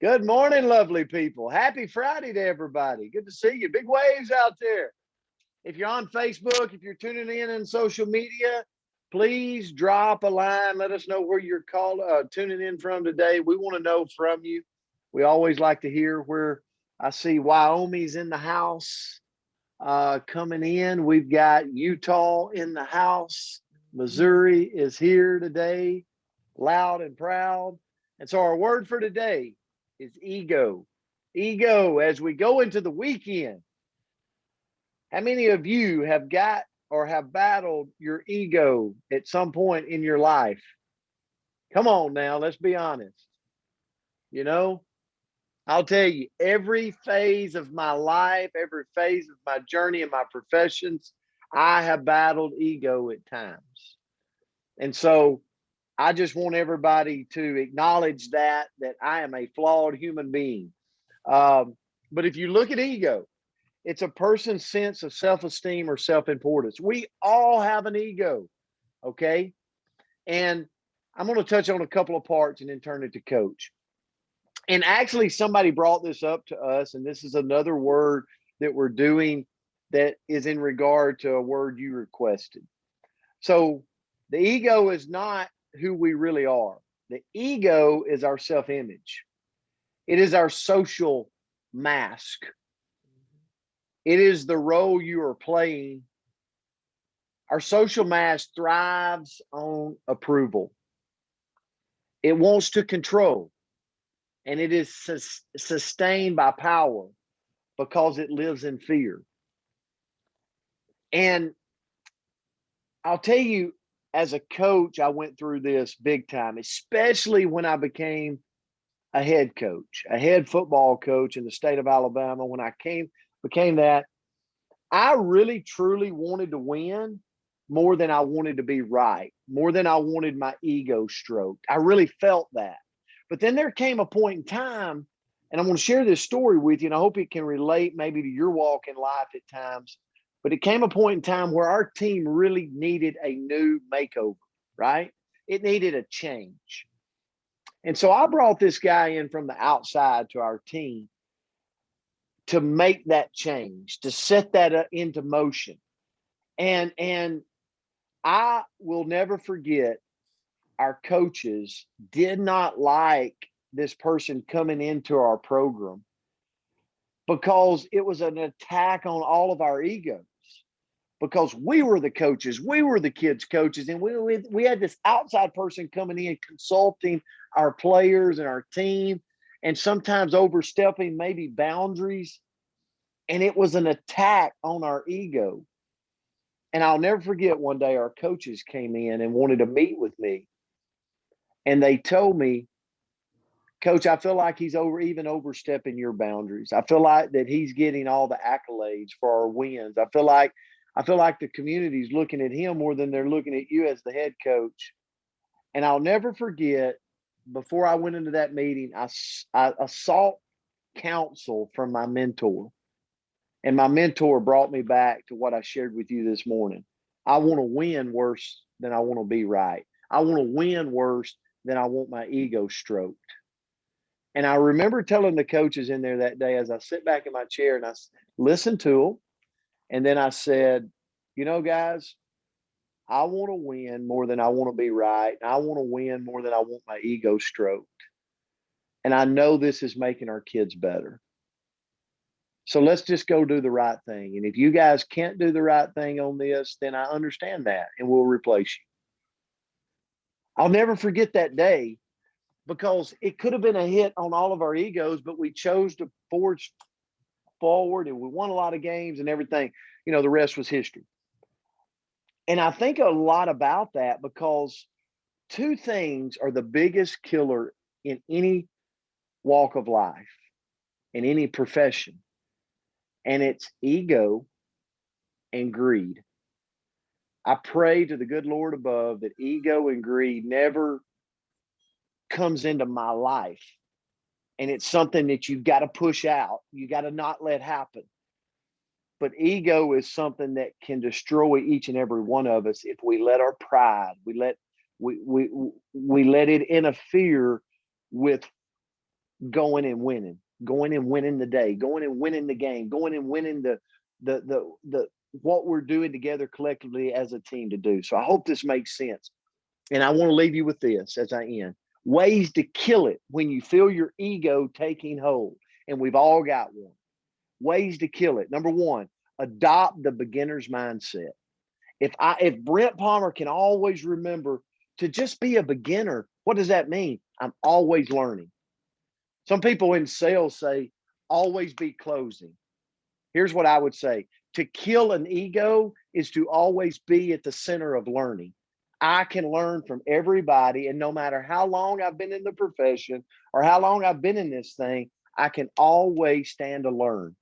Good morning, lovely people. Happy Friday to everybody. Good to see you. Big waves out there. If you're on Facebook, if you're tuning in social media, please drop a line. Let us know where you're tuning in from today. We want to know from you. We always like to hear where I see Wyoming's in the house coming in. We've got Utah in the house. Missouri is here today, loud and proud. And so our word for today is ego. Ego as we go into the weekend. How many of you have got or have battled your ego at some point in your life? Come on now, let's be honest. You know, I'll tell you, every phase of my life, every phase of my journey and my professions, I have battled ego at times. And so I just want everybody to acknowledge that I am a flawed human being. But if you look at ego, it's a person's sense of self-esteem or self-importance. We all have an ego, okay? And I'm going to touch on a couple of parts and then turn it to Coach. And actually, somebody brought this up to us, and this is another word that we're doing that is in regard to a word you requested. So the ego is not who we really are. The ego is our self-image. It is our social mask. It is the role you are playing. Our social mask thrives on approval. It wants to control, and it is sustained by power because it lives in fear. And I'll tell you, as a coach, I went through this big time, especially when I became a head coach, a head football coach in the state of Alabama. When I became that, I really truly wanted to win more than I wanted to be right, more than I wanted my ego stroked. I really felt that. But then there came a point in time, and I'm going to share this story with you, and I hope it can relate maybe to your walk in life at times. But it came a point in time where our team really needed a new makeover, right? It needed a change. And so I brought this guy in from the outside to our team to make that change, to set that into motion. And I will never forget, our coaches did not like this person coming into our program because it was an attack on all of our egos. Because we were the coaches, we were the kids' coaches, and we had this outside person coming in consulting our players and our team, and sometimes overstepping maybe boundaries. And it was an attack on our ego. And I'll never forget, one day our coaches came in and wanted to meet with me. And they told me, Coach, I feel like he's overstepping your boundaries. I feel like that he's getting all the accolades for our wins. I feel like the community's looking at him more than they're looking at you as the head coach. And I'll never forget, before I went into that meeting, I sought counsel from my mentor. And my mentor brought me back to what I shared with you this morning. I want to win worse than I want to be right. I want to win worse than I want my ego stroked. And I remember telling the coaches in there that day, as I sit back in my chair and I listened to them, and then I said, you know, guys, I want to win more than I want to be right. And I want to win more than I want my ego stroked. And I know this is making our kids better. So let's just go do the right thing. And if you guys can't do the right thing on this, then I understand that, and we'll replace you. I'll never forget that day, because it could have been a hit on all of our egos, but we chose to forge forward, and we won a lot of games and everything. You know, the rest was history. And I think a lot about that, because two things are the biggest killer in any walk of life, in any profession, and it's ego and greed. I pray to the good Lord above that ego and greed never comes into my life. And it's something that you've got to push out. You got to not let happen. But ego is something that can destroy each and every one of us if we let our pride, we let it interfere with going and winning the day, going and winning the game, going and winning the what we're doing together collectively as a team to do. So I hope this makes sense. And I want to leave you with this as I end. Ways to kill it when you feel your ego taking hold. And we've all got one. Ways to kill it. Number one, adopt the beginner's mindset. If Brent Palmer can always remember to just be a beginner, what does that mean? I'm always learning. Some people in sales say, always be closing. Here's what I would say. To kill an ego is to always be at the center of learning. I can learn from everybody, and no matter how long I've been in the profession or how long I've been in this thing, I can always stand to learn.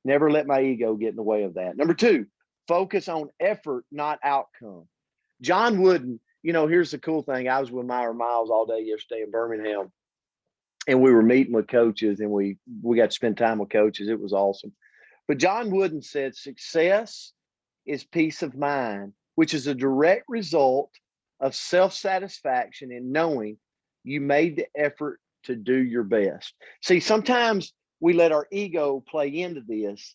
Never let my ego get in the way of that. Number two, focus on effort, not outcome. John Wooden, here's the cool thing. I was with Myra Miles all day yesterday in Birmingham, and we were meeting with coaches, and we got to spend time with coaches. It was awesome. But John Wooden said, success is peace of mind, which is a direct result of self-satisfaction in knowing you made the effort to do your best. See, sometimes we let our ego play into this,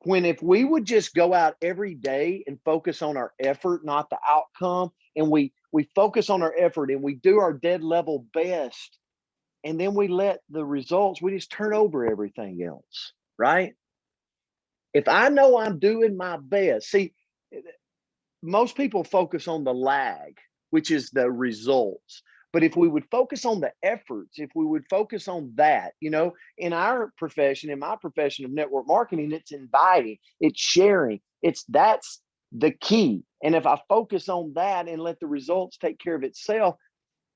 when if we would just go out every day and focus on our effort, not the outcome, and we focus on our effort and we do our dead level best, and then we let the results, we just turn over everything else, right? If I know I'm doing my best, see, most people focus on the lag, which is the results. But if we would focus on the efforts, if we would focus on that, in our profession, in my profession of network marketing, it's inviting, it's sharing, that's the key. And if I focus on that and let the results take care of itself,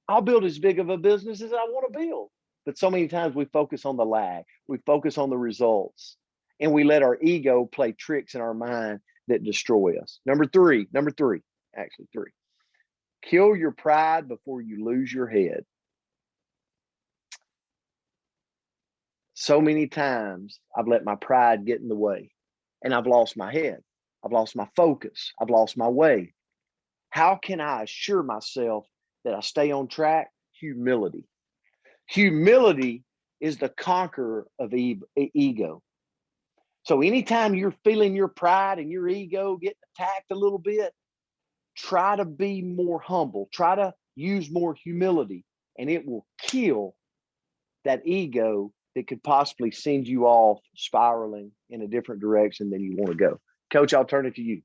I'll build as big of a business as I want to build. But so many times we focus on the lag, we focus on the results, and we let our ego play tricks in our mind that destroy us. Number three, kill your pride before you lose your head. So many times I've let my pride get in the way, and I've lost my head. I've lost my focus. I've lost my way. How can I assure myself that I stay on track? Humility. Humility is the conqueror of ego. So anytime you're feeling your pride and your ego getting attacked a little bit, try to be more humble. Try to use more humility, and it will kill that ego that could possibly send you off spiraling in a different direction than you want to go. Coach, I'll turn it to you.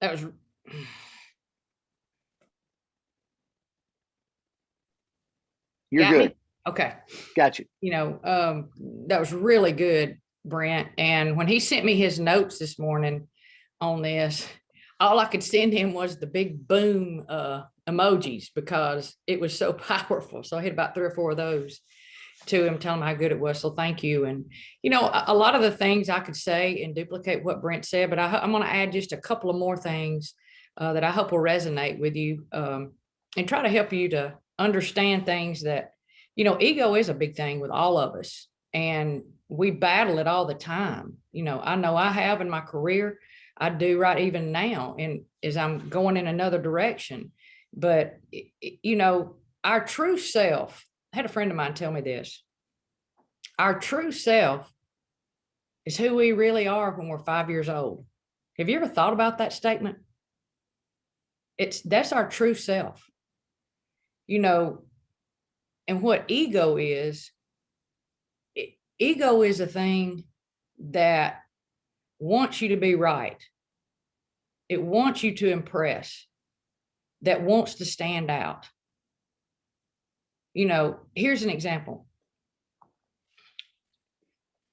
That was You're good. Me? Okay. Got you. That was really good, Brent. And when he sent me his notes this morning on this, all I could send him was the big boom emojis because it was so powerful. So I hit about 3 or 4 of those to him, telling him how good it was. So thank you. And, a lot of the things I could say and duplicate what Brent said, but I'm going to add just a couple of more things that I hope will resonate with you and try to help you to understand things that, ego is a big thing with all of us, and we battle it all the time. I know I have in my career, I do right even now, and as I'm going in another direction. But, our true self, I had a friend of mine tell me this, our true self is who we really are when we're 5 years old. Have you ever thought about that statement? That's our true self. And what ego is a thing that wants you to be right. It wants you to impress, that wants to stand out. Here's an example.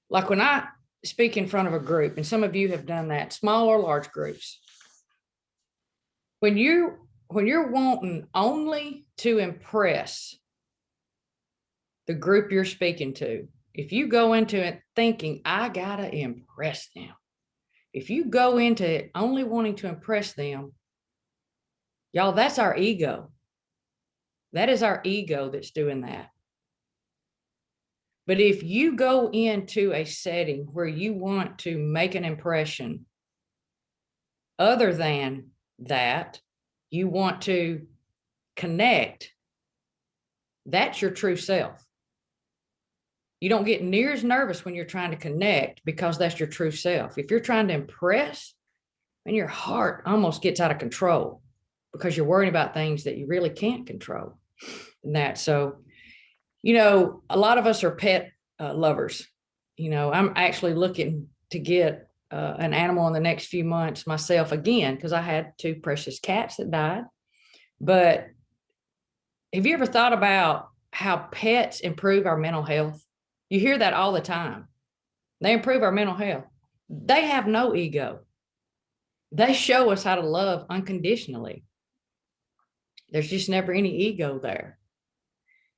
Like when I speak in front of a group, and some of you have done that, small or large groups, when you're wanting only to impress the group you're speaking to, if you go into it thinking, I gotta impress them, if you go into it only wanting to impress them, y'all, that's our ego. That is our ego that's doing that. But if you go into a setting where you want to make an impression other than that, you want to connect. That's your true self. You don't get near as nervous when you're trying to connect because that's your true self. If you're trying to impress, and your heart almost gets out of control because you're worrying about things that you really can't control. And that, so, a lot of us are pet lovers. I'm actually looking to get an animal in the next few months myself again, because I had 2 precious cats that died. But have you ever thought about how pets improve our mental health? You hear that all the time. They improve our mental health. They have no ego. They show us how to love unconditionally. There's just never any ego there.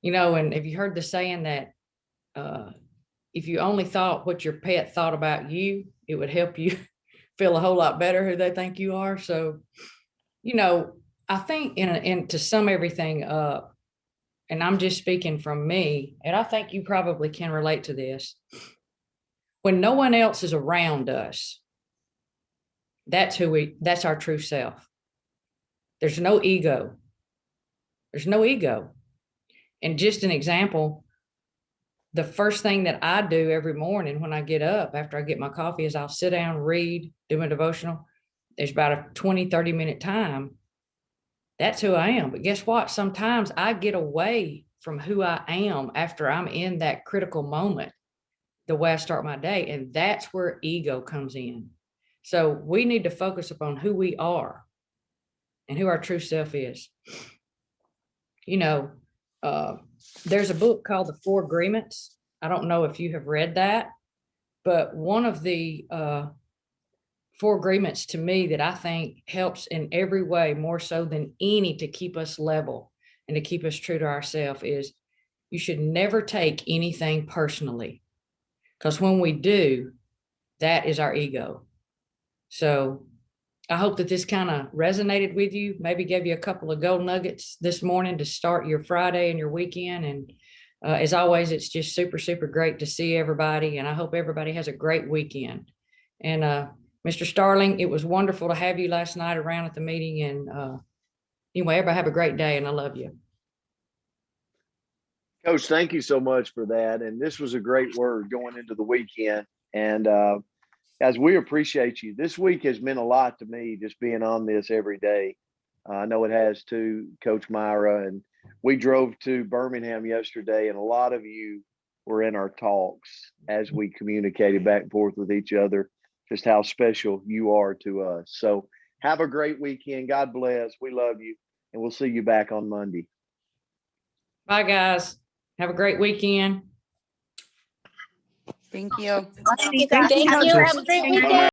And have you heard the saying that if you only thought what your pet thought about you, it would help you feel a whole lot better who they think you are. So, I think in to sum everything up, and I'm just speaking from me, and I think you probably can relate to this. When no one else is around us, that's our true self. There's no ego. There's no ego. And just an example, the first thing that I do every morning when I get up after I get my coffee is I'll sit down, read, do my devotional. There's about a 20, 30-minute time. That's who I am. But guess what? Sometimes I get away from who I am after I'm in that critical moment, the way I start my day. And that's where ego comes in. So we need to focus upon who we are and who our true self is. There's a book called The 4 Agreements. I don't know if you have read that, but one of the 4 agreements to me that I think helps in every way, more so than any, to keep us level and to keep us true to ourselves is you should never take anything personally. Because when we do, that is our ego. So I hope that this kind of resonated with you, maybe gave you a couple of gold nuggets this morning to start your Friday and your weekend. And as always, it's just super, super great to see everybody. And I hope everybody has a great weekend. And Mr. Starling, it was wonderful to have you last night around at the meeting. And anyway, everybody have a great day, and I love you. Coach, thank you so much for that. And this was a great word going into the weekend. And guys, we appreciate you. This week has meant a lot to me, just being on this every day. I know it has to, Coach Myra. And we drove to Birmingham yesterday, and a lot of you were in our talks as we communicated back and forth with each other, just how special you are to us. So have a great weekend. God bless. We love you. And we'll see you back on Monday. Bye, guys. Have a great weekend. Thank you. Thank you. Have a great weekend.